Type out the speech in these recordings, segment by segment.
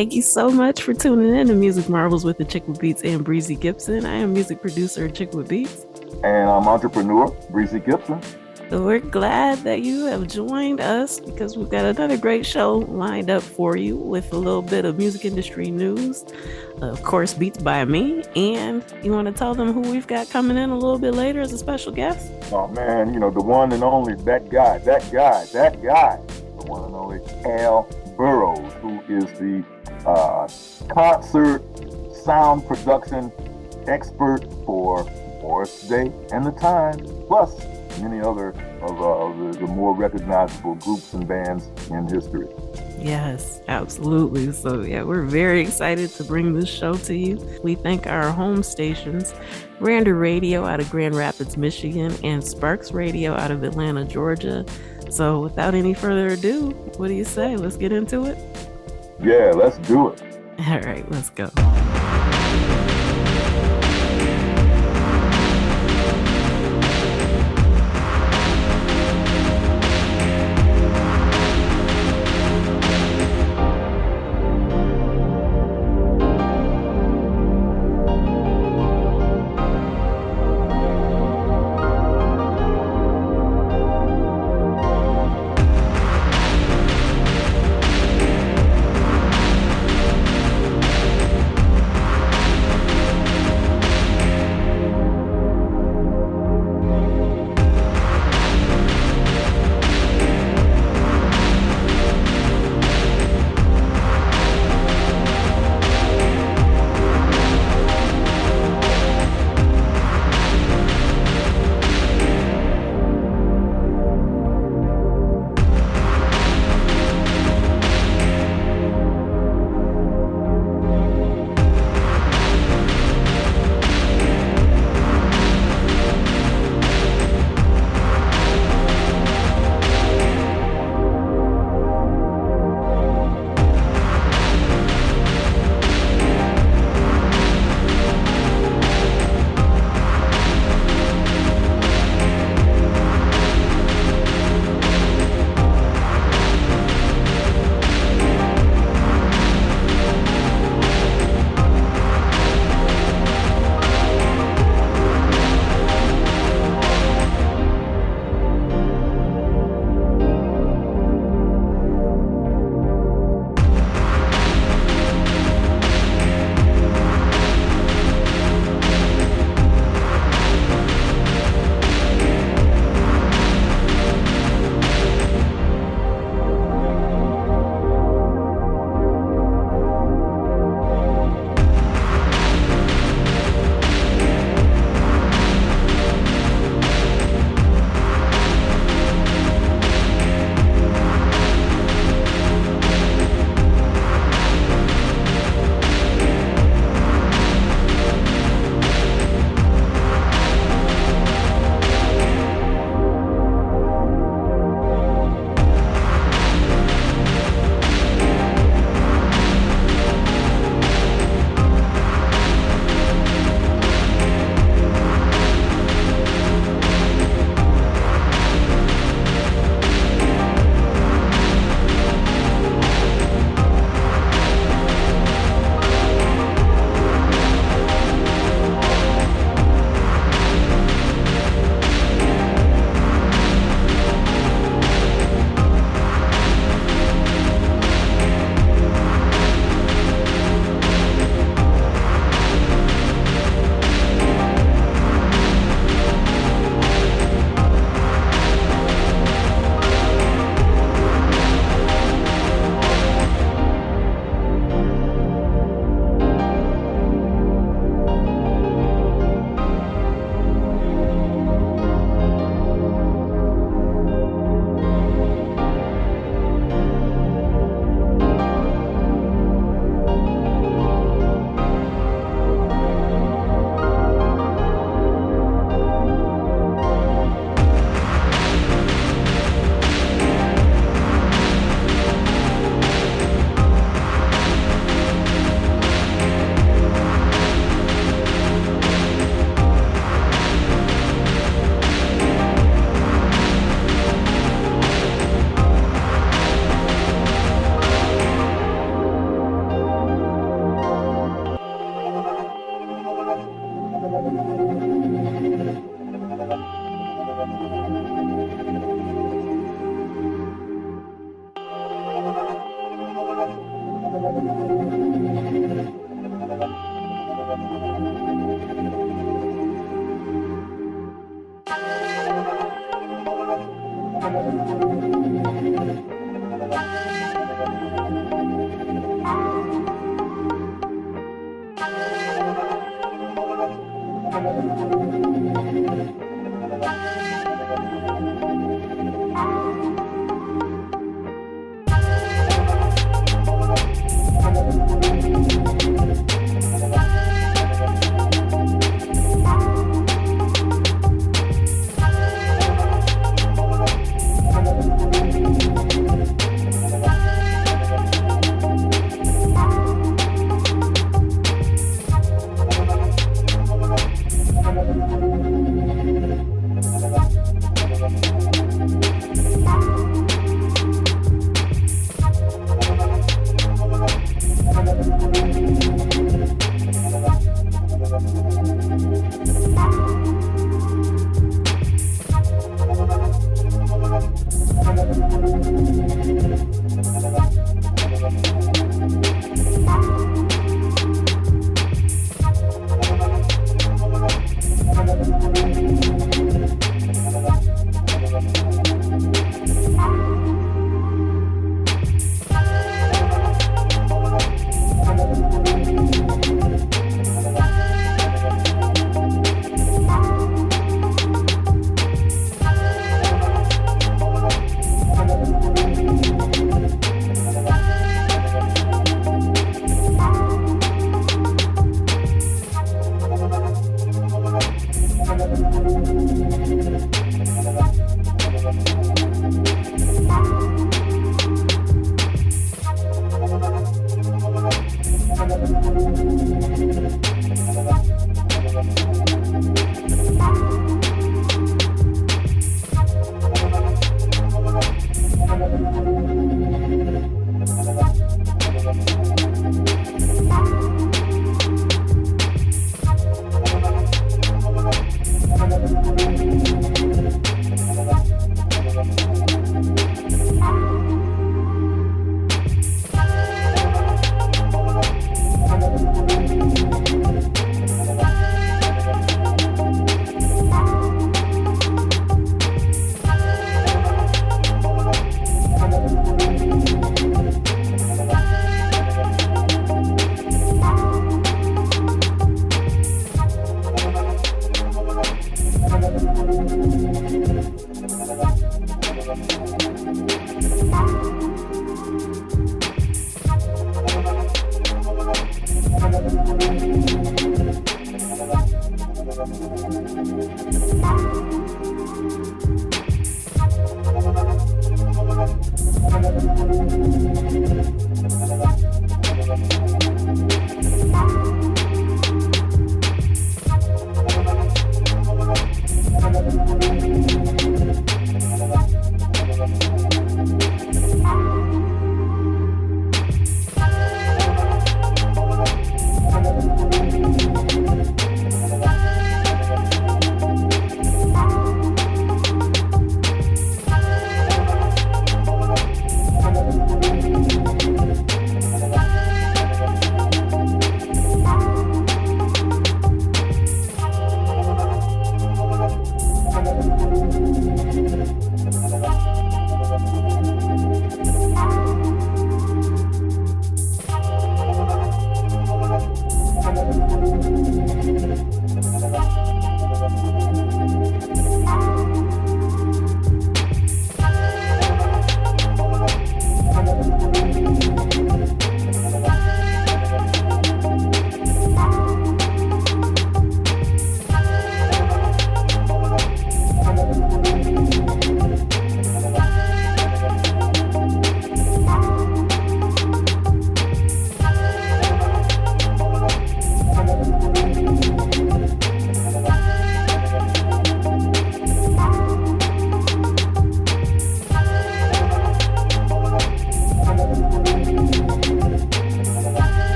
Thank you so much for tuning in to Music Marvels with Achickwitbeatz and Breezy Gipson. I am music producer Achickwitbeatz. And I'm entrepreneur, Breezy Gipson. So we're glad that you have joined us because we've got another great show lined up for you with a little bit of music industry news, of course, beats by me. And you want to tell them who we've got coming in a little bit later as a special guest? Oh man, the one and only, that guy, the one and only Al Burroughs, who is the concert sound production expert for Morris Day and the Time, plus many other of the more recognizable groups and bands in history. Yes, absolutely. So yeah, we're very excited to bring this show to you. We thank our home stations, Grander Radio out of Grand Rapids, Michigan, and Sparks Radio out of Atlanta, Georgia. So without any further ado, what do you say? Let's get into it? Yeah, let's do it. All right, let's go.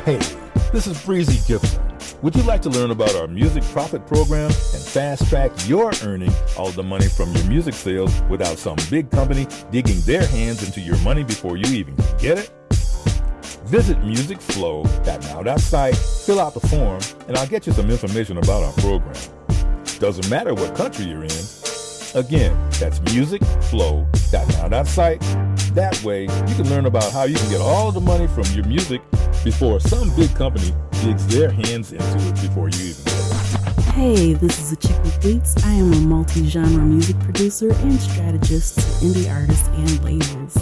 Hey, this is Breezy Gipson. Would you like to learn about our music profit program and fast track your earning all the money from your music sales without some big company digging their hands into your money before you even get it? Visit musicflow.now.site, fill out the form, and I'll get you some information about our program. Doesn't matter what country you're in. Again, that's musicflow.now.site. That way, you can learn about how you can get all the money from your music before some big company digs their hands into it before you even get it. Hey, this is Achickwitbeatz. I am a multi-genre music producer and strategist to indie artists and labels.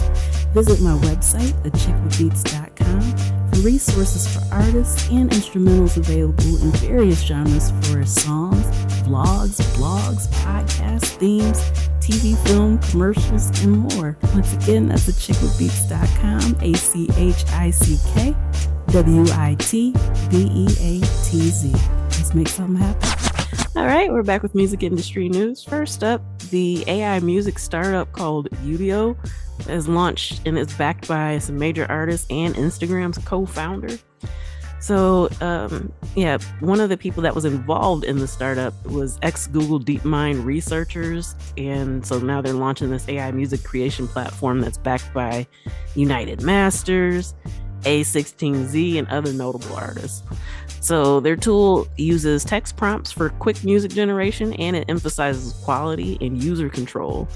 Visit my website, achickwitbeatz.com, for resources for artists and instrumentals available in various genres for songs, vlogs, blogs, podcasts, themes, TV, film, commercials, and more. Once again, that's achickwitbeatz.com, ACHICKWITBEATZ. Let's make something happen. All right, we're back with music industry news. First up, the AI music startup called Udio has launched and is backed by some major artists and Instagram's co-founder. So, yeah, one of the people that was involved in the startup was ex-Google DeepMind researchers. And so now they're launching this AI music creation platform that's backed by United Masters, A16Z, and other notable artists. So their tool uses text prompts for quick music generation, and it emphasizes quality and user control.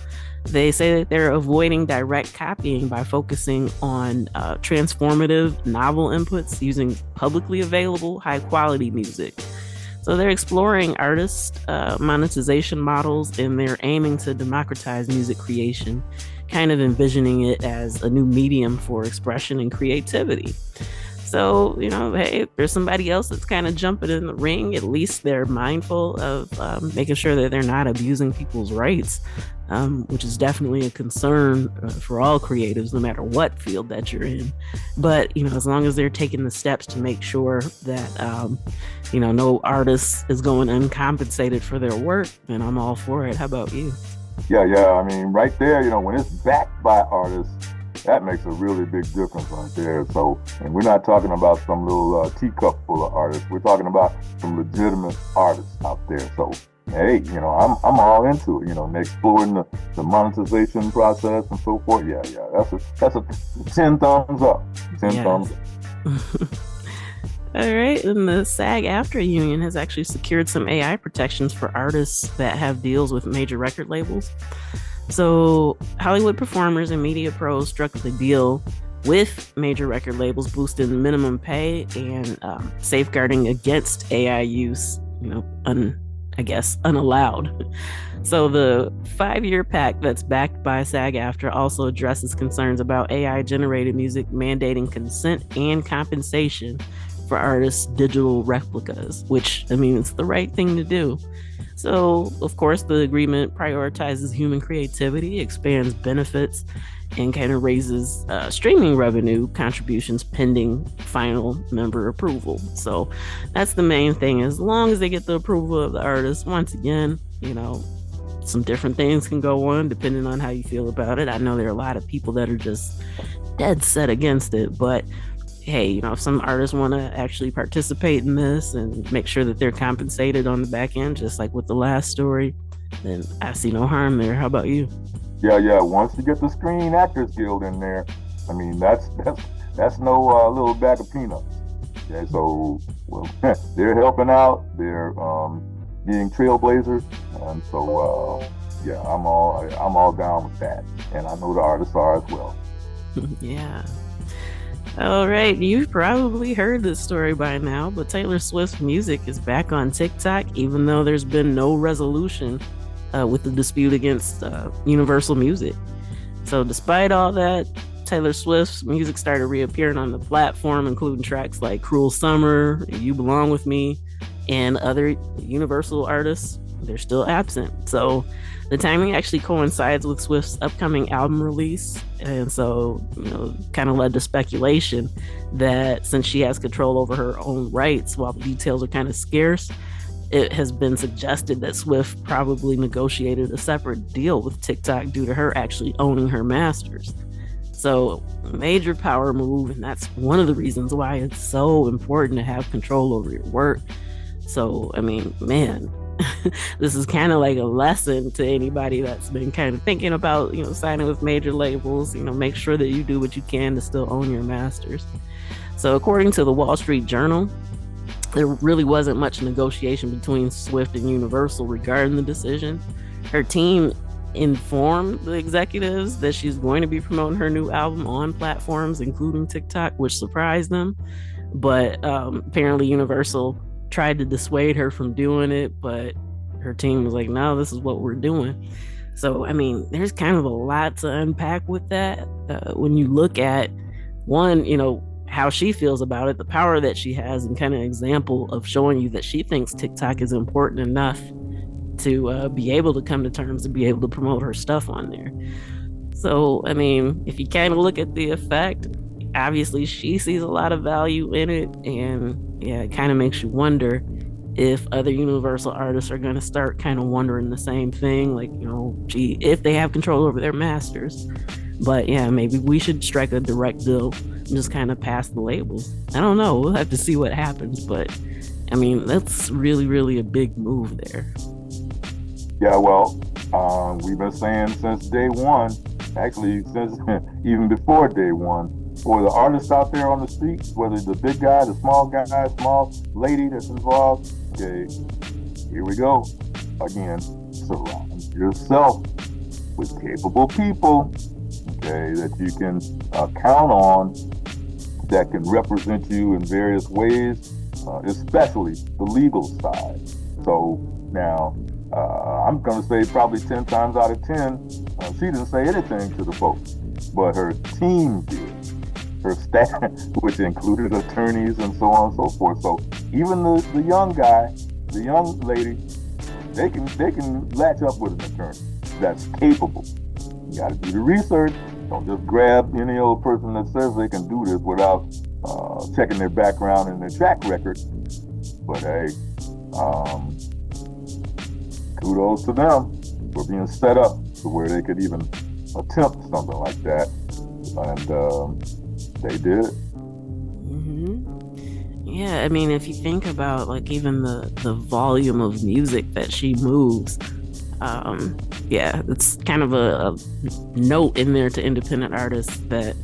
They say that they're avoiding direct copying by focusing on transformative, novel inputs using publicly available, high quality music. So they're exploring artist monetization models, and they're aiming to democratize music creation, kind of envisioning it as a new medium for expression and creativity. So, hey, if there's somebody else that's kind of jumping in the ring, at least they're mindful of making sure that they're not abusing people's rights, which is definitely a concern for all creatives, no matter what field that you're in. But, as long as they're taking the steps to make sure that, no artist is going uncompensated for their work, then I'm all for it. How about you? Yeah. I mean, right there, when it's backed by artists, that makes a really big difference right there. So, and we're not talking about some little teacup full of artists. We're talking about some legitimate artists out there. So, hey, I'm all into it. Exploring the monetization process and so forth. Yeah. That's a 10 thumbs up. 10 thumbs up. All right, and the SAG-AFTRA union has actually secured some AI protections for artists that have deals with major record labels. So Hollywood performers and media pros struck the deal with major record labels, boosting minimum pay and safeguarding against AI use, unallowed. So the 5-year pact that's backed by SAG-AFTRA also addresses concerns about AI-generated music mandating consent and compensation for artists' digital replicas, which, it's the right thing to do. So, of course, the agreement prioritizes human creativity, expands benefits, and kind of raises streaming revenue contributions pending final member approval. So that's the main thing. As long as they get the approval of the artist, once again, some different things can go on depending on how you feel about it. I know there are a lot of people that are just dead set against it, but hey, if some artists want to actually participate in this and make sure that they're compensated on the back end, just like with the last story, then I see no harm there. How about you? Yeah. Once you get the Screen Actors Guild in there, that's no little bag of peanuts. Yeah, so they're helping out. They're being trailblazers, and so I'm all down with that, and I know the artists are as well. Yeah. All right, you've probably heard this story by now, but Taylor Swift's music is back on TikTok, even though there's been no resolution with the dispute against Universal Music. So despite all that, Taylor Swift's music started reappearing on the platform, including tracks like Cruel Summer, You Belong With Me, and other Universal artists. They're still absent. So the timing actually coincides with Swift's upcoming album release. And so, kind of led to speculation that since she has control over her own rights, while the details are kind of scarce, it has been suggested that Swift probably negotiated a separate deal with TikTok due to her actually owning her masters. So, major power move, and that's one of the reasons why it's so important to have control over your work. So, man, this is kind of like a lesson to anybody that's been kind of thinking about, signing with major labels. Make sure that you do what you can to still own your masters. So according to the Wall Street Journal, there really wasn't much negotiation between Swift and Universal regarding the decision. Her team informed the executives that she's going to be promoting her new album on platforms, including TikTok, which surprised them. But apparently Universal tried to dissuade her from doing it, but her team was like, no, this is what we're doing. So, there's kind of a lot to unpack with that. When you look at one, how she feels about it, the power that she has, and kind of example of showing you that she thinks TikTok is important enough to be able to come to terms and be able to promote her stuff on there. So, if you kind of look at the effect, obviously she sees a lot of value in it, and it kind of makes you wonder if other Universal artists are going to start kind of wondering the same thing, like, if they have control over their masters. But maybe we should strike a direct deal just kind of pass the label. I don't know. We'll have to see what happens, but I mean, that's really, really a big move there. Yeah, well, we've been saying since day one, actually since even before day one, for the artists out there on the streets, whether the big guy, the small guy, small lady that's involved, okay, here we go. Again, surround yourself with capable people, okay, that you can count on, that can represent you in various ways, especially the legal side. So now, I'm going to say probably 10 times out of 10, she didn't say anything to the folks, but her team did. Her staff, which included attorneys and so on and so forth. So even the young guy, the young lady, they can latch up with an attorney that's capable. You got to do the research. Don't just grab any old person that says they can do this without checking their background and their track record. But hey, kudos to them for being set up to where they could even attempt something like that. And they did. Yeah, I mean, if you think about like even the volume of music that she moves, yeah, it's kind of a note in there to independent artists that,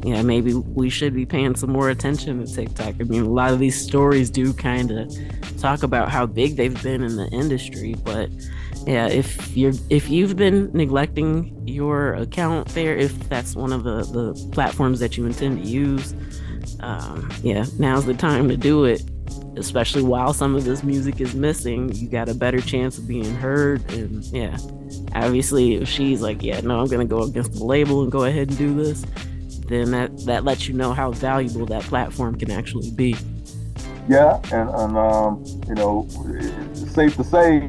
yeah, maybe we should be paying some more attention to TikTok. I mean, a lot of these stories do kind of talk about how big they've been in the industry, but yeah, if you've been neglecting your account there, if that's one of the platforms that you intend to use, yeah, now's the time to do it. Especially while some of this music is missing, you got a better chance of being heard. And yeah, obviously, if she's like, yeah, no, I'm gonna go against the label and go ahead and do this, then that lets you know how valuable that platform can actually be. Yeah, and you know, it's safe to say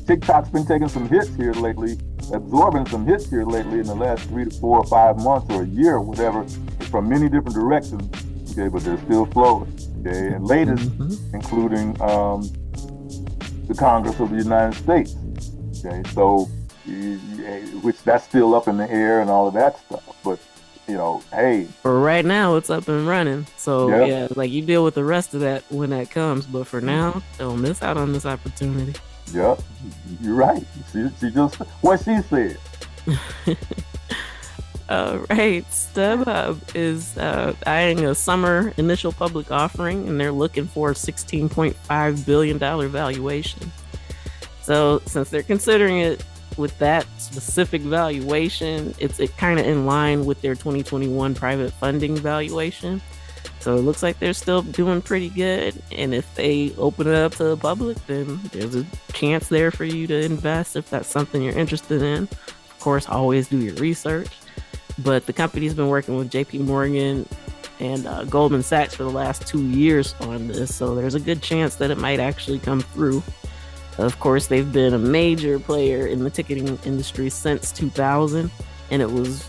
TikTok's been taking some hits here lately, absorbing some hits here lately in the last 3 to 4 or 5 months or a year or whatever, from many different directions. Okay, but they're still flowing. Okay, and latest, including the Congress of the United States. Okay, so which that's still up in the air and all of that stuff. But you know, hey, for right now, it's up and running. So yeah, like you deal with the rest of that when that comes. But for now, don't miss out on this opportunity. Yep, you're right. She just what she said. All right, StubHub is eyeing a summer initial public offering, and they're looking for a $16.5 billion valuation. So since they're considering it with that specific valuation, it's kind of in line with their 2021 private funding valuation. So it looks like they're still doing pretty good. And if they open it up to the public, then there's a chance there for you to invest if that's something you're interested in. Of course, always do your research. But the company's been working with JP Morgan and Goldman Sachs for the last 2 years on this. So there's a good chance that it might actually come through. Of course, they've been a major player in the ticketing industry since 2000. And it was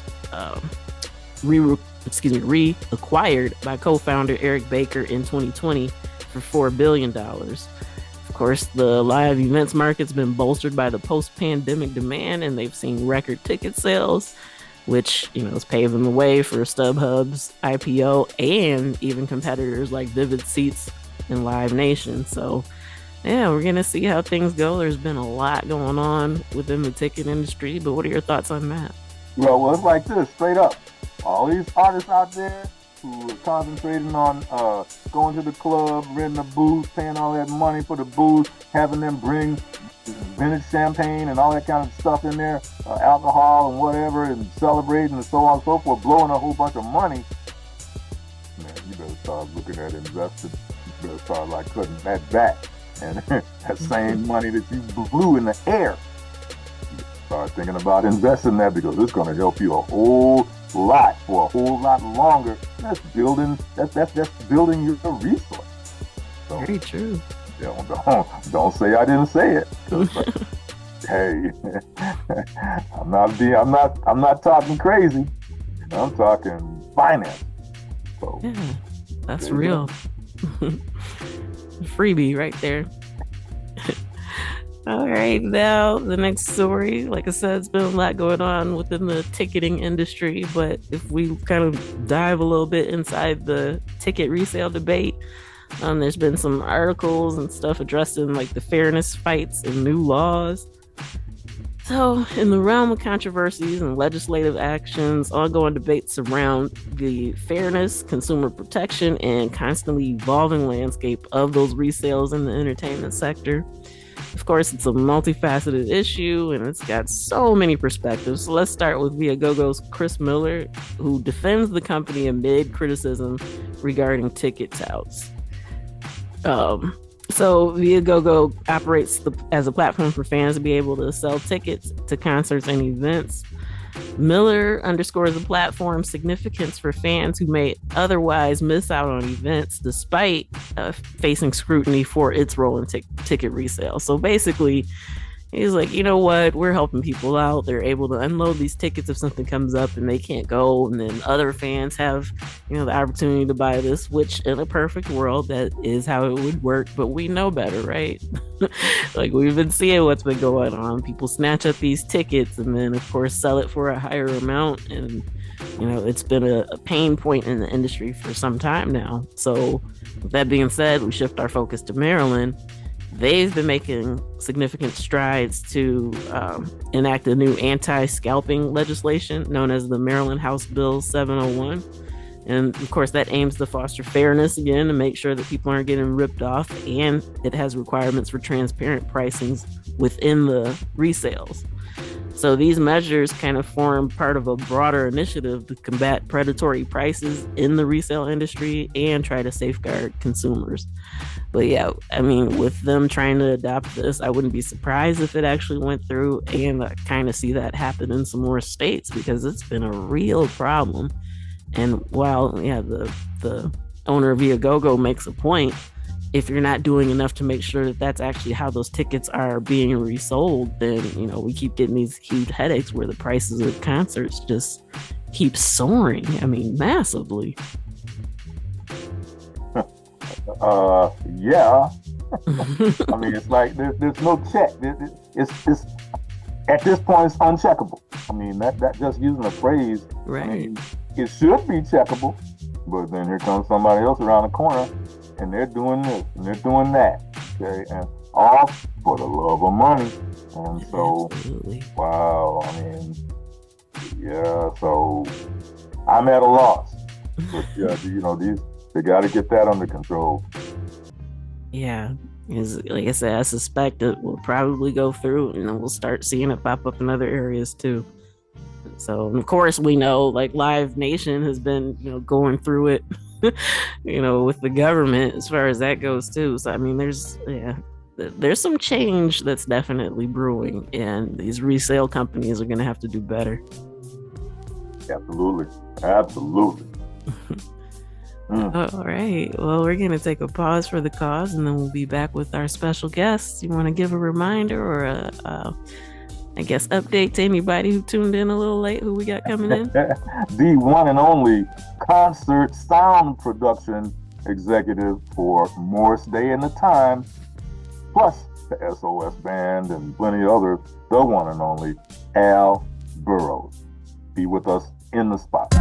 reacquired by co-founder Eric Baker in 2020 for $4 billion. Of course, the live events market's been bolstered by the post-pandemic demand, and they've seen record ticket sales, which, you know, is paving the way for StubHub's IPO and even competitors like Vivid Seats and Live Nation. So, yeah, we're going to see how things go. There's been a lot going on within the ticket industry, but what are your thoughts on that? Well, it's like this, straight up. All these artists out there who are concentrating on going to the club, renting a booth, paying all that money for the booth, having them bring vintage champagne and all that kind of stuff in there, alcohol and whatever, and celebrating and so on and so forth, blowing a whole bunch of money. Man, you better start looking at investing. You better start like cutting that back. And that same money that you blew in the air, you start thinking about investing that, because it's going to help you a whole lot for a whole lot longer. That's building your resource. So, very true. Don't say I didn't say it. Hey, I'm not talking crazy. I'm talking finance. So, yeah, that's real. Freebie right there. All right, now the next story. Like I said, it's been a lot going on within the ticketing industry, but if we kind of dive a little bit inside the ticket resale debate, there's been some articles and stuff addressing like the fairness fights and new laws. So, in the realm of controversies and legislative actions, ongoing debates surround the fairness, consumer protection, and constantly evolving landscape of those resales in the entertainment sector. Of course, it's a multifaceted issue and it's got so many perspectives. So let's start with Viagogo's Chris Miller, who defends the company amid criticism regarding ticket touts. So Viagogo operates as a platform for fans to be able to sell tickets to concerts and events. Miller underscores the platform's significance for fans who may otherwise miss out on events despite facing scrutiny for its role in ticket resale. So basically, he's like, you know what? We're helping people out. They're able to unload these tickets if something comes up and they can't go. And then other fans have, the opportunity to buy this, which in a perfect world, that is how it would work. But we know better, right? Like we've been seeing what's been going on. People snatch up these tickets and then, of course, sell it for a higher amount. And, it's been a pain point in the industry for some time now. So with that being said, we shift our focus to Maryland. They've been making significant strides to enact a new anti-scalping legislation known as the Maryland House Bill 701. And of course, that aims to foster fairness again to make sure that people aren't getting ripped off. And it has requirements for transparent pricings within the resales. So these measures kind of form part of a broader initiative to combat predatory prices in the resale industry and try to safeguard consumers. But yeah, I mean, with them trying to adopt this, I wouldn't be surprised if it actually went through, and I kind of see that happen in some more states because it's been a real problem. And while, the owner of Viagogo makes a point, if you're not doing enough to make sure that that's actually how those tickets are being resold, then, we keep getting these huge headaches where the prices of concerts just keep soaring. I mean, massively. Yeah. I mean, it's like there's no check. It's at this point it's uncheckable. I mean, that just using a phrase, right? I mean, it should be checkable, but then here comes somebody else around the corner, and they're doing this and they're doing that. Okay, and all for the love of money. And so, absolutely. Wow. I mean, yeah. So I'm at a loss. But yeah, they got to get that under control. Yeah, like I said, I suspect it will probably go through, and then we'll start seeing it pop up in other areas too. So, of course, we know like Live Nation has been, going through it, with the government as far as that goes too. So, I mean, there's some change that's definitely brewing, and these resale companies are going to have to do better. Absolutely. All right. Well, we're going to take a pause for the cause, and then we'll be back with our special guests. You want to give a reminder or update to anybody who tuned in a little late, who we got coming in? The one and only concert sound production executive for Morris Day and the Time, plus the SOS Band and plenty of others, the one and only Al Burroughs. Be with us in the spot.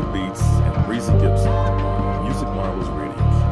Achickwitbeatz and Breezy Gipson on Music Marvels Radio Show.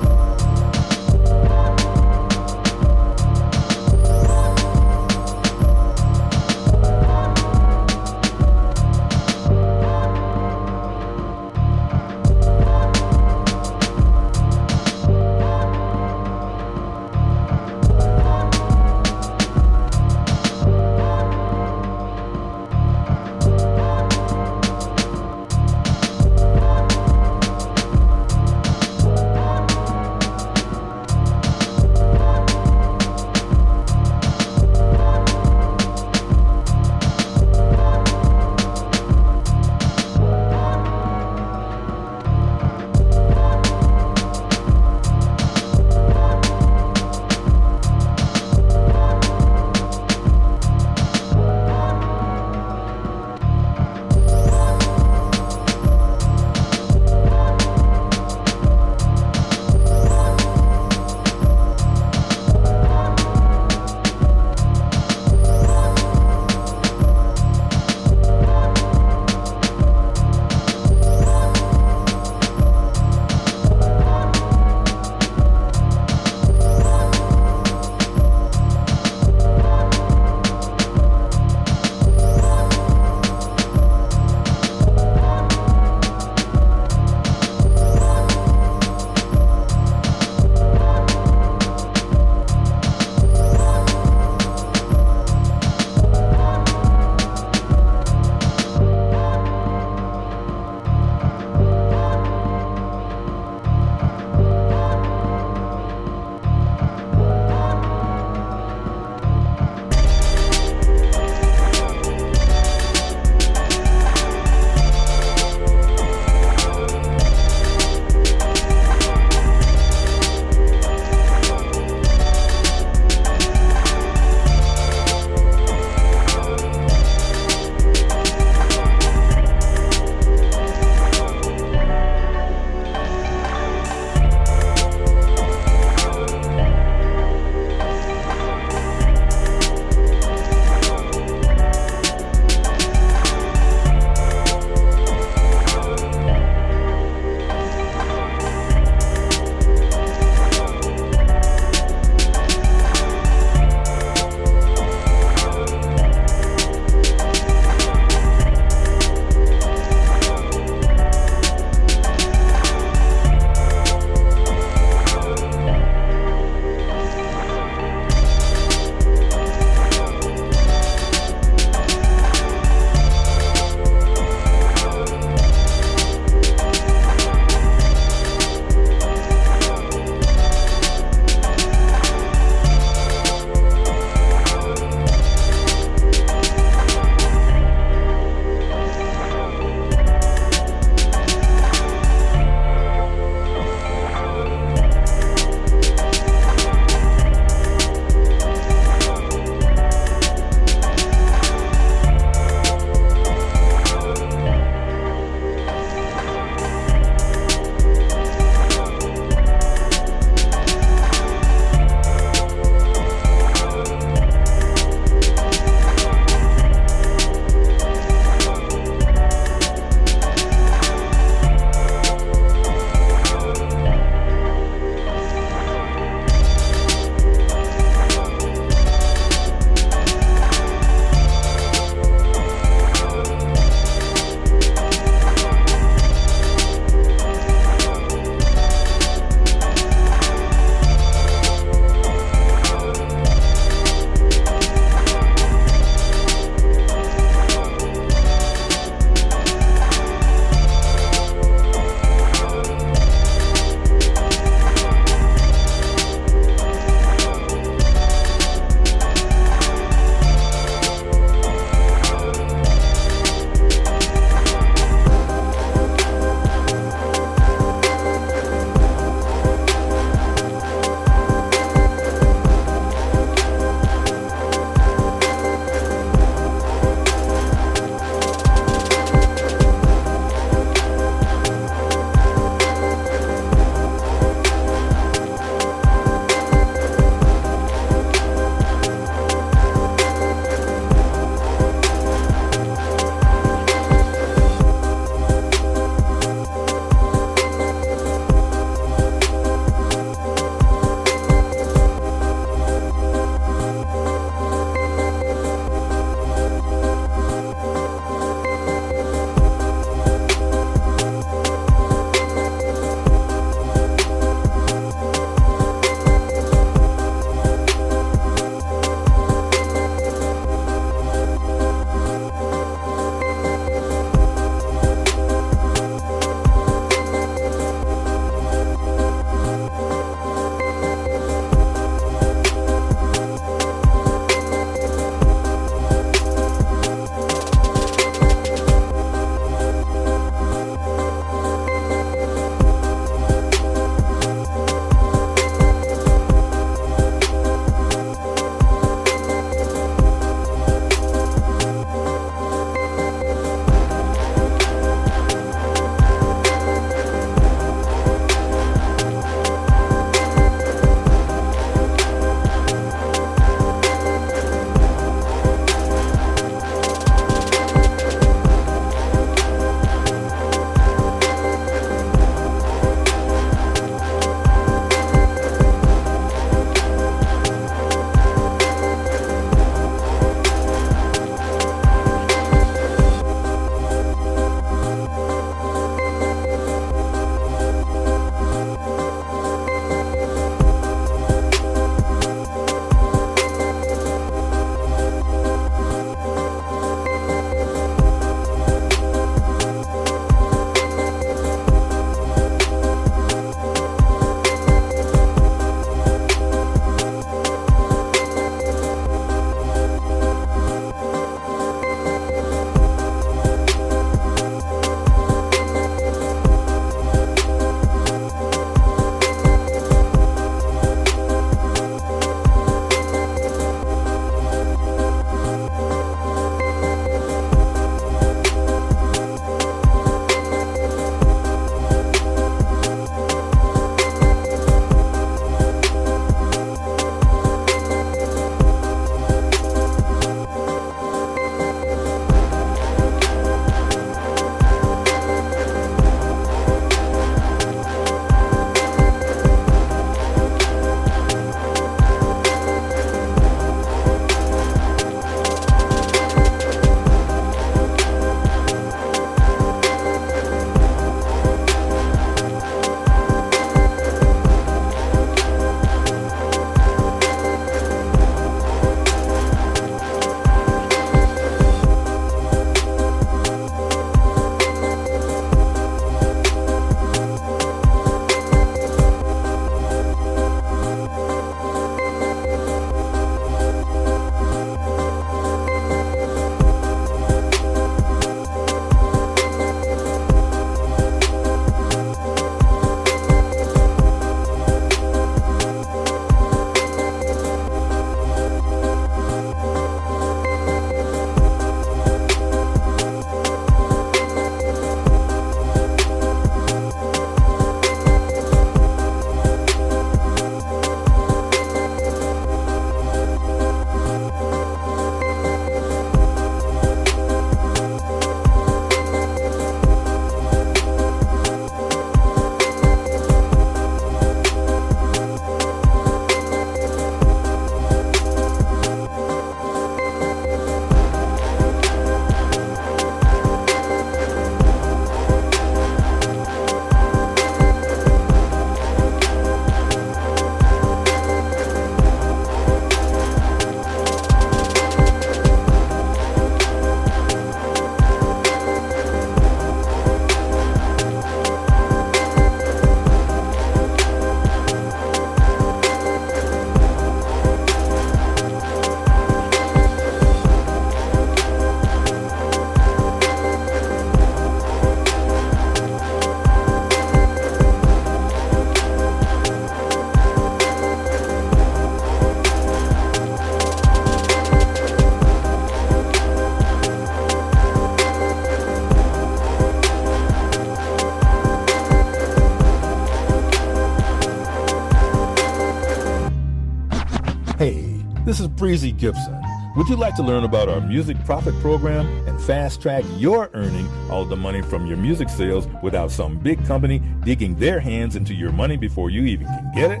Hey, this is Breezy Gipson. Would you like to learn about our music profit program and fast track your earning all the money from your music sales without some big company digging their hands into your money before you even can get it?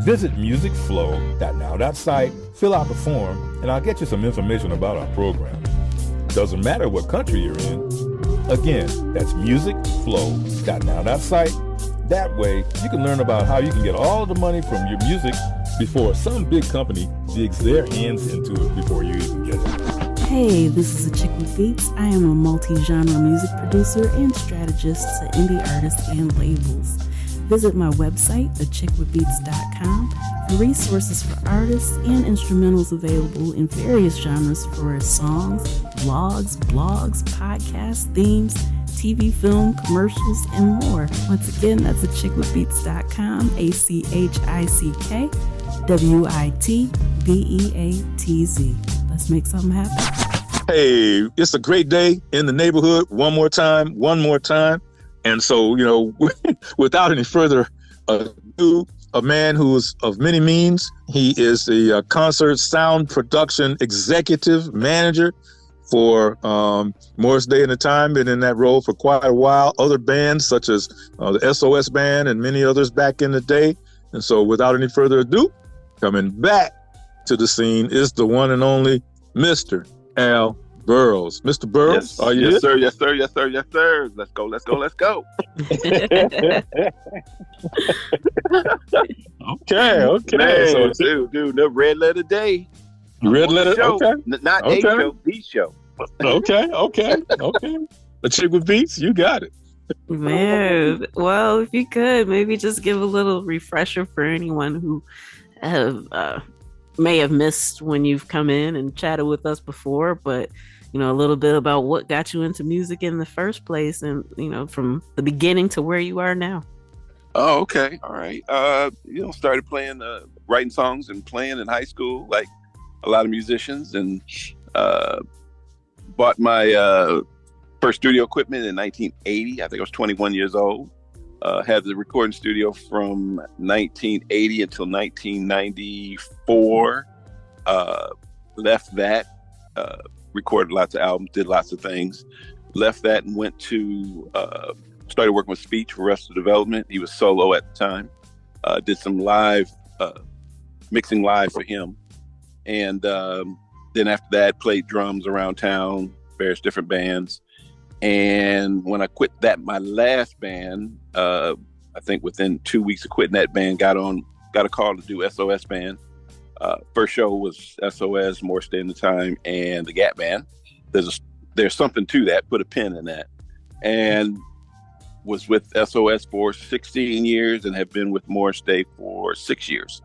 Visit musicflow.now.site, fill out the form, and I'll get you some information about our program. Doesn't matter what country you're in. Again, that's musicflow.now.site. That way, you can learn about how you can get all the money from your music before some big company digs their hands into it before you even get it. Hey, this is Achickwitbeatz. I am a multi-genre music producer and strategist to indie artists and labels. Visit my website, Achickwitbeatz.com, for resources for artists and instrumentals available in various genres for songs, vlogs, blogs, podcasts, themes, TV, film, commercials, and more. Once again, that's Achickwitbeatz.com, ACHICKWITBEATZ. Let's make something happen. Hey, it's a great day in the neighborhood. One more time. And so, without any further ado, a man who is of many means. He is the concert sound production executive manager for Morris Day and the Time, been in that role for quite a while. Other bands such as the SOS Band and many others back in the day. And so without any further ado, coming back to the scene is the one and only Mr. Al Burroughs. Mr. Burroughs, are you Yes, sir. Yes, sir. Let's go. Okay. Man, So, dude, the red letter day. red letter, show. okay. Not Okay. a show, the show. Okay. The Chick with Beats, you got it. Man, well, if you could maybe just give a little refresher for anyone who have may have missed when you've come in and chatted with us before, but a little bit about what got you into music in the first place, and from the beginning to where you are now. Oh, okay, all right. Started playing, writing songs and playing in high school, like a lot of musicians, and bought my first studio equipment in 1980. I think I was 21 years old. Had the recording studio from 1980 until 1994. Left that, recorded lots of albums, did lots of things. Left that and went to, started working with Speech for Arrested Development. He was solo at the time. Did some live, mixing live for him. And then after that, played drums around town, various different bands. And when I quit my last band, I think within 2 weeks of quitting that band, got a call to do SOS Band. First show was SOS, More Stay in the Time, and the Gap Band. There's something to that. Put a pin in that. And was with SOS for 16 years and have been with More Stay for 6 years.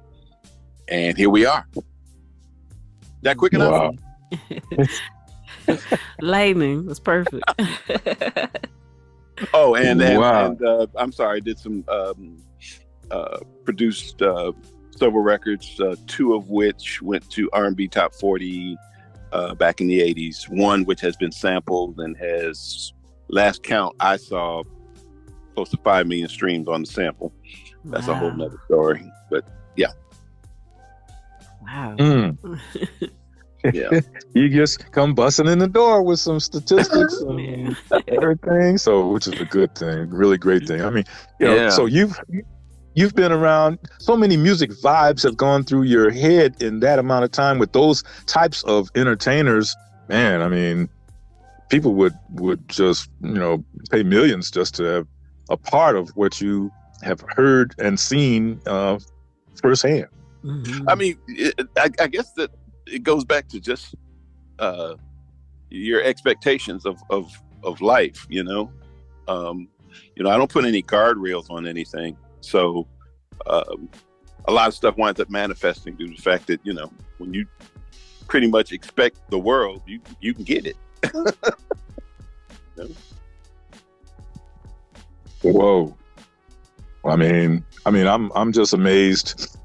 And here we are. That quick enough? Wow. Lightning was perfect. Oh, and wow. I'm sorry, I did some produced several records, two of which went to R&B Top 40 back in the 80s. One which has been sampled and has, last count I saw, close to 5 million streams on the sample. That's a whole nother story. But yeah. Wow. Yeah. You just come busting in the door with some statistics and everything. So, which is a good thing, really great thing. I mean, so you've been around, so many music vibes have gone through your head in that amount of time with those types of entertainers. Man, I mean, people would just, pay millions just to have a part of what you have heard and seen firsthand. Mm-hmm. I mean, I guess that it goes back to just your expectations of life, I don't put any guardrails on anything. So a lot of stuff winds up manifesting due to the fact that, when you pretty much expect the world, you can get it. Whoa. I mean, I'm just amazed,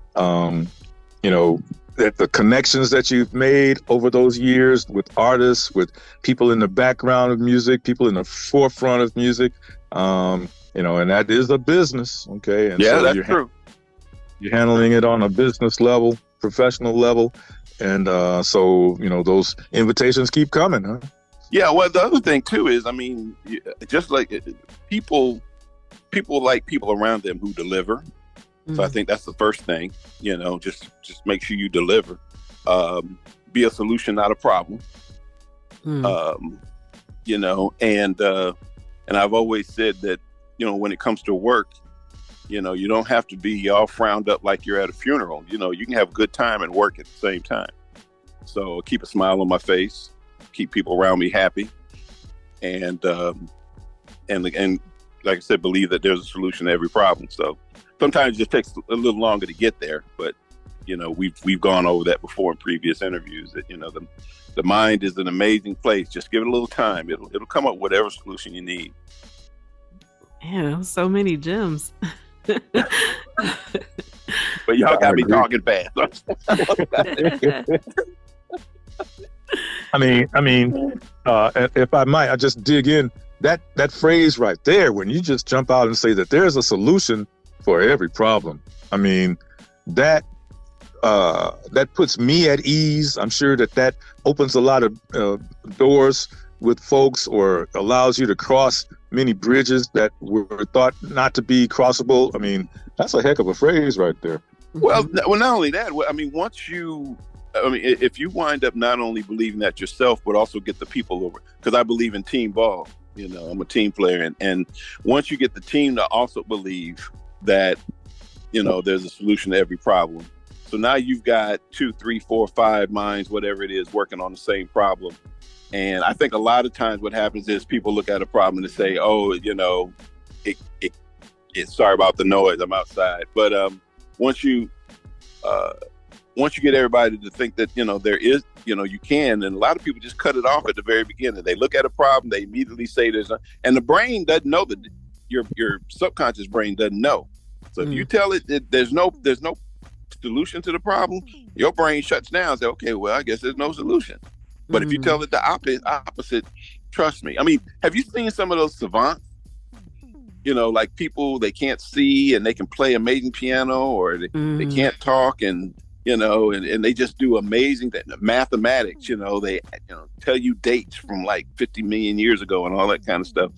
that the connections that you've made over those years with artists, with people in the background of music, people in the forefront of music, and that is a business. Okay. And yeah, so that's true. You're handling it on a business level, professional level. And so, those invitations keep coming, huh? Yeah. Well, the other thing too is, just like people like people around them who deliver. So I think that's the first thing, just make sure you deliver, be a solution, not a problem. And I've always said that, when it comes to work, you don't have to be all frowned up like you're at a funeral. You can have a good time and work at the same time. So keep a smile on my face, keep people around me happy. And like I said, believe that there's a solution to every problem. So sometimes it just takes a little longer to get there, but we've gone over that before in previous interviews. That the mind is an amazing place. Just give it a little time; it'll come up with whatever solution you need. Yeah, so many gems. But y'all got me talking fast. If I might, I just dig in that phrase right there when you just jump out and say that there's a solution for every problem. I mean, that puts me at ease. I'm sure that opens a lot of doors with folks, or allows you to cross many bridges that were thought not to be crossable. I mean, that's a heck of a phrase right there. Well, not only that, if you wind up not only believing that yourself, but also get the people over, because I believe in team ball. I'm a team player, and once you get the team to also believe that, there's a solution to every problem. So now you've got 2, 3, 4, 5 minds, whatever it is, working on the same problem. And I think a lot of times what happens is people look at a problem and say, oh, it's sorry about the noise, I'm outside. But once you get everybody to think that, there is, you can, and a lot of people just cut it off at the very beginning. They look at a problem, they immediately say and the brain doesn't know that your subconscious brain doesn't know. So if you tell it that there's no solution to the problem, your brain shuts down and says, okay, well, I guess there's no solution. But if you tell it the opposite, trust me. I mean, have you seen some of those savants? Like people, they can't see and they can play amazing piano, or they can't talk and they just do amazing mathematics. They tell you dates from like 50 million years ago and all that kind of stuff.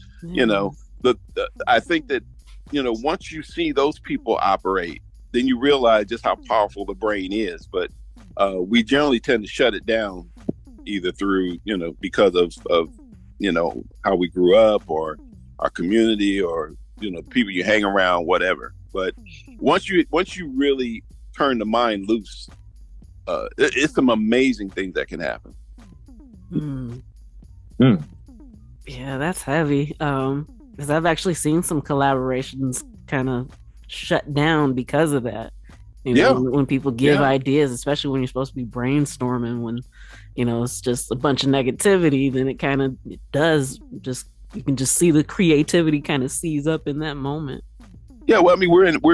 I think that once you see those people operate, then you realize just how powerful the brain is. But we generally tend to shut it down, either through because of how we grew up, or our community, or people you hang around, whatever. But once you really turn the mind loose, it's some amazing things that can happen. Yeah, that's heavy. Because I've actually seen some collaborations kind of shut down because of that. When people give ideas, especially when you're supposed to be brainstorming, when it's just a bunch of negativity, then it kind of does just, you can just see the creativity kind of seize up in that moment. Yeah, well, I mean,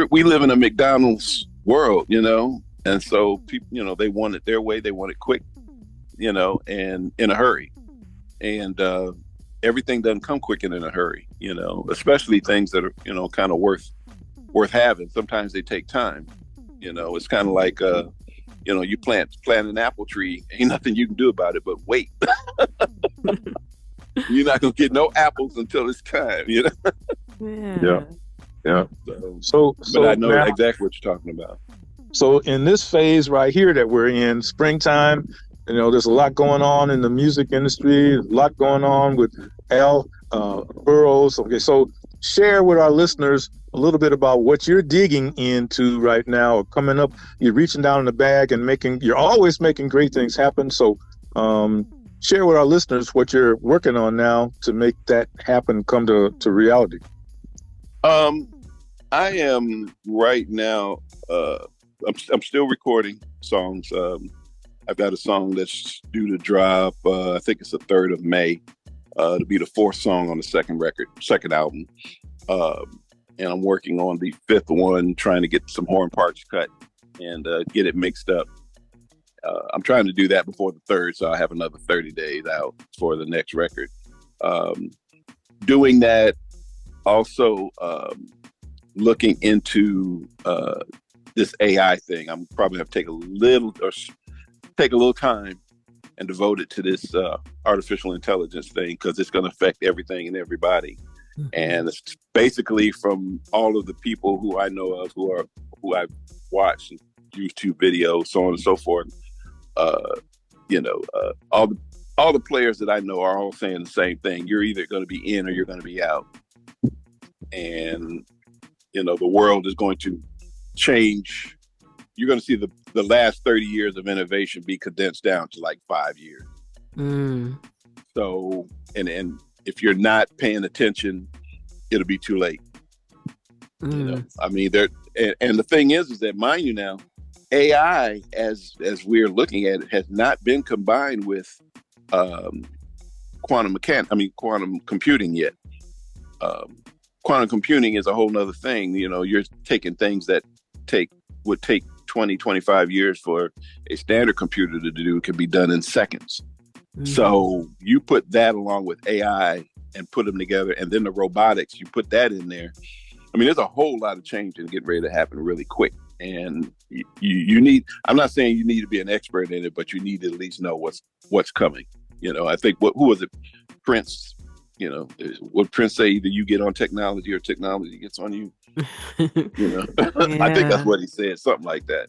we live in a McDonald's world, and so people, they want it their way, they want it quick, and in a hurry, and everything doesn't come quick and in a hurry, especially things that are kind of worth having. Sometimes they take time. It's kind of like you plant an apple tree, ain't nothing you can do about it but wait. You're not gonna get no apples until it's time. Yeah. So but I know now, exactly what you're talking about. So in this phase right here that we're in, springtime, there's a lot going on in the music industry, a lot going on with Al Burroughs. Okay, so share with our listeners a little bit about what you're digging into right now, or coming up. You're reaching down in the bag and you're always making great things happen. So share with our listeners what you're working on now to make that happen, come to reality. I am right now, I'm still recording songs. I've got a song that's due to drop, I think it's the 3rd of May, to be the 4th song on the second album. And I'm working on the 5th one, trying to get some horn parts cut and get it mixed up. I'm trying to do that before the 3rd, so I have another 30 days out for the next record. Doing that, also looking into this AI thing. I'm probably have to take a little time and devote it to this artificial intelligence thing, because it's going to affect everything and everybody. And it's basically from all of the people who I know of, who I've watched YouTube videos, so on and so forth. All the players that I know are all saying the same thing. You're either going to be in or you're going to be out. And, the world is going to change. You're going to see the last 30 years of innovation be condensed down to like 5 years. So, and if you're not paying attention, it'll be too late. I mean, and the thing is that, mind you now, AI, as we're looking at it, has not been combined with quantum computing yet. Quantum computing is a whole nother thing. You're taking things that would take 20, 25 years for a standard computer to do, can be done in seconds. So you put that along with AI and put them together, and then the robotics, you put that in there. I mean, there's a whole lot of change and getting ready to happen really quick. And you need, I'm not saying you need to be an expert in it, but you need to at least know what's coming. I think who was it? Prince, what Prince say, either you get on technology or technology gets on you. I think that's what he said, something like that.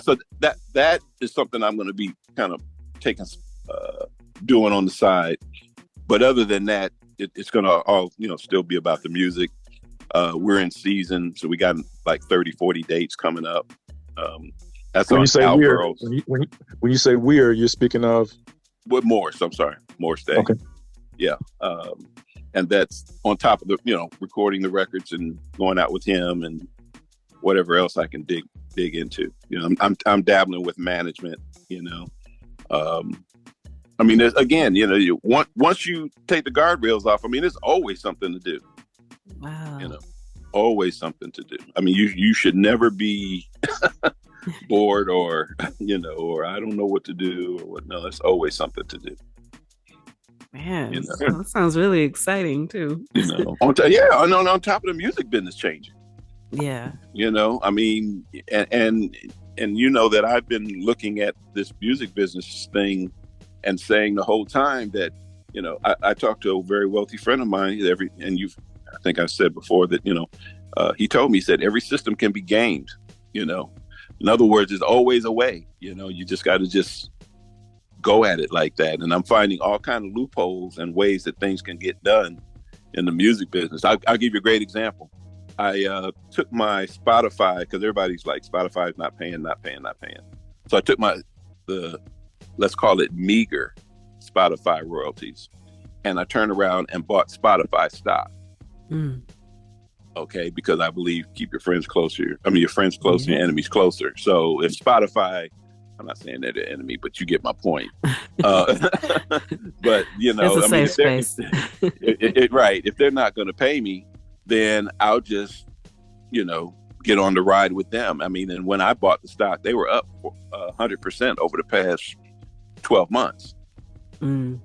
So that is something I'm going to be kind of doing on the side. But other than that, it's going to all, still be about the music. We're in season, so we got like 30, 40 dates coming up. That's when on you say Al we're, Burroughs. when you say we're, you're speaking of With Morse, I'm sorry, Morse Day. Okay. Yeah. And that's on top of the, recording the records and going out with him and whatever else I can dig into. I'm dabbling with management, I mean, there's, again, once you take the guardrails off, I mean, there's always something to do. Wow. Always something to do. I mean, you should never be bored or or I don't know what to do or what. No, there's always something to do. Man, that sounds really exciting too. On top of the music business changing. Yeah. I mean, and that I've been looking at this music business thing and saying the whole time that, I talked to a very wealthy friend of mine I think I said before that, he told me, he said, every system can be gamed, in other words, there's always a way, you just got to just go at it like that. And I'm finding all kinds of loopholes and ways that things can get done in the music business. I'll give you a great example. I took my Spotify, because everybody's like, Spotify's not paying. So I took let's call it meager Spotify royalties, and I turned around and bought Spotify stock. Okay, because I believe keep your friends closer. I mean, your friends closer, your enemies closer. So if Spotify, I'm not saying they're the enemy, but you get my point. But it's a safe space. Right. If they're not going to pay me, then I'll just, get on the ride with them. I mean, and when I bought the stock, they were up 100% over the past 12 months. And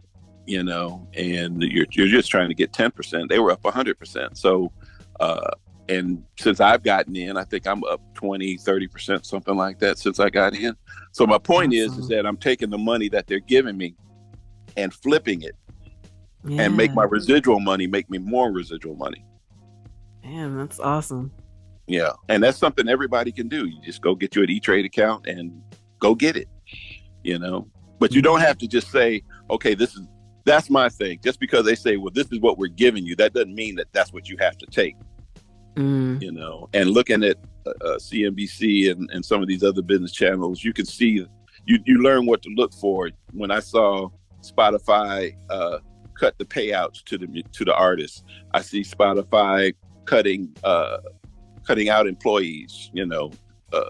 you're just trying to get 10%. They were up 100%. So, and since I've gotten in, I think I'm up 20, 30%, something like that since I got in. So my point is that I'm taking the money that they're giving me and flipping it and make my residual money, make me more residual money. Man, that's awesome. Yeah. And that's something everybody can do. You just go get you an E-Trade account and go get it, but you don't have to just say, okay, that's my thing. Just because they say, well, this is what we're giving you, that doesn't mean that that's what you have to take. And looking at CNBC and some of these other business channels, you can see, you learn what to look for. When I saw Spotify cut the payouts to the artists, I see Spotify cutting out employees,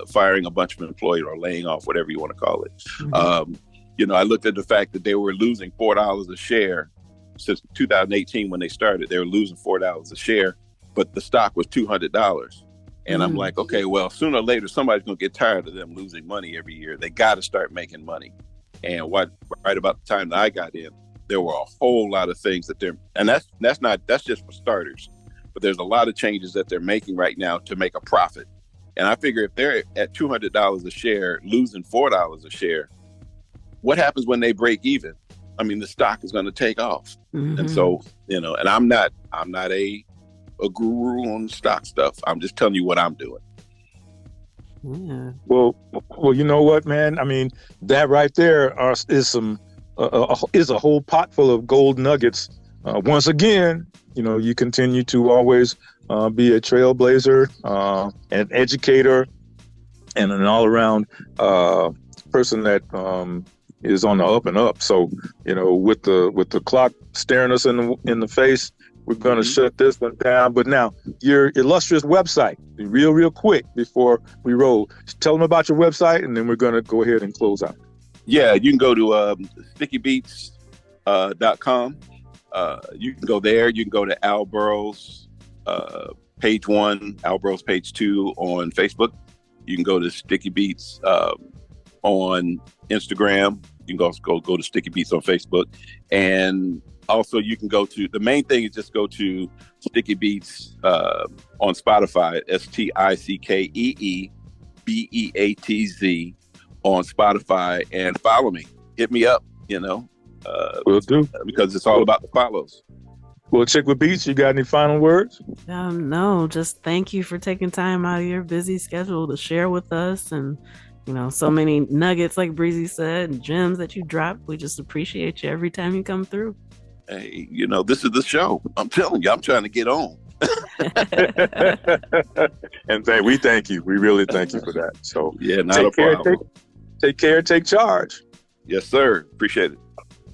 firing a bunch of employees or laying off, whatever you want to call it. I looked at the fact that they were losing $4 a share since 2018 when they started. They were losing $4 a share, but the stock was $200. And I'm like, okay, well, sooner or later, somebody's going to get tired of them losing money every year. They got to start making money. And right about the time that I got in, there were a whole lot of things and that's just for starters. But there's a lot of changes that they're making right now to make a profit. And I figure if they're at $200 a share, losing $4 a share, what happens when they break even? I mean, the stock is going to take off. And so, and I'm not a guru on stock stuff. I'm just telling you what I'm doing. Yeah. Well, you know what, man? I mean, that right there is a whole pot full of gold nuggets. Once again, you continue to always be a trailblazer, an educator, and an all-around person that is on the up and up. So, with the clock staring us in the face, we're going to shut this one down. But now, your illustrious website, real quick before we roll. Tell them about your website, and then we're going to go ahead and close out. Yeah, you can go to StickyBeatz.com. You can go there. You can go to Al Burroughs page 1, Al Burroughs page 2 on Facebook. You can go to Sticky Beatz on Instagram. You can go to Sticky Beatz on Facebook. And also you can go to, the main thing is just go to Sticky Beatz on Spotify, STICKEEBEATZ on Spotify, and follow me. Hit me up, Will do. Because it's all about the follows. Well, Achickwitbeatz, you got any final words? No, just thank you for taking time out of your busy schedule to share with us, and so many nuggets, like Breezy said, and gems that you drop. We just appreciate you every time you come through. Hey, this is the show. I'm telling you, I'm trying to get on. And we thank you. We really thank you for that. So yeah, not a problem. Take care, take charge. Yes, sir. Appreciate it.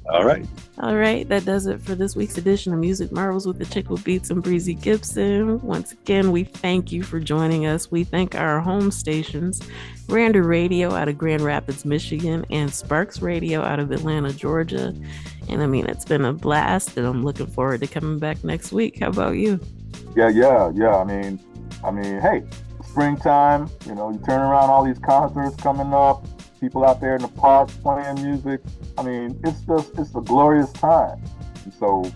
All right. All right, that does it for this week's edition of Music Marvels with Achickwitbeatz and Breezy Gipson. Once again, we thank you for joining us. We thank our home stations, Rander Radio out of Grand Rapids, Michigan, and Sparks Radio out of Atlanta, Georgia. And I mean, it's been a blast, and I'm looking forward to coming back next week. How about you? Yeah. I mean, hey, springtime, you turn around, all these concerts coming up, people out there in the parks playing music. I mean, it's a glorious time. And so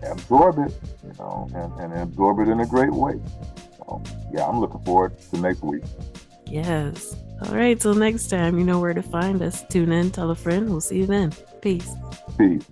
absorb it, and absorb it in a great way. So, yeah, I'm looking forward to next week. Yes. All right, till next time, you know where to find us. Tune in, tell a friend. We'll see you then. Peace. Peace.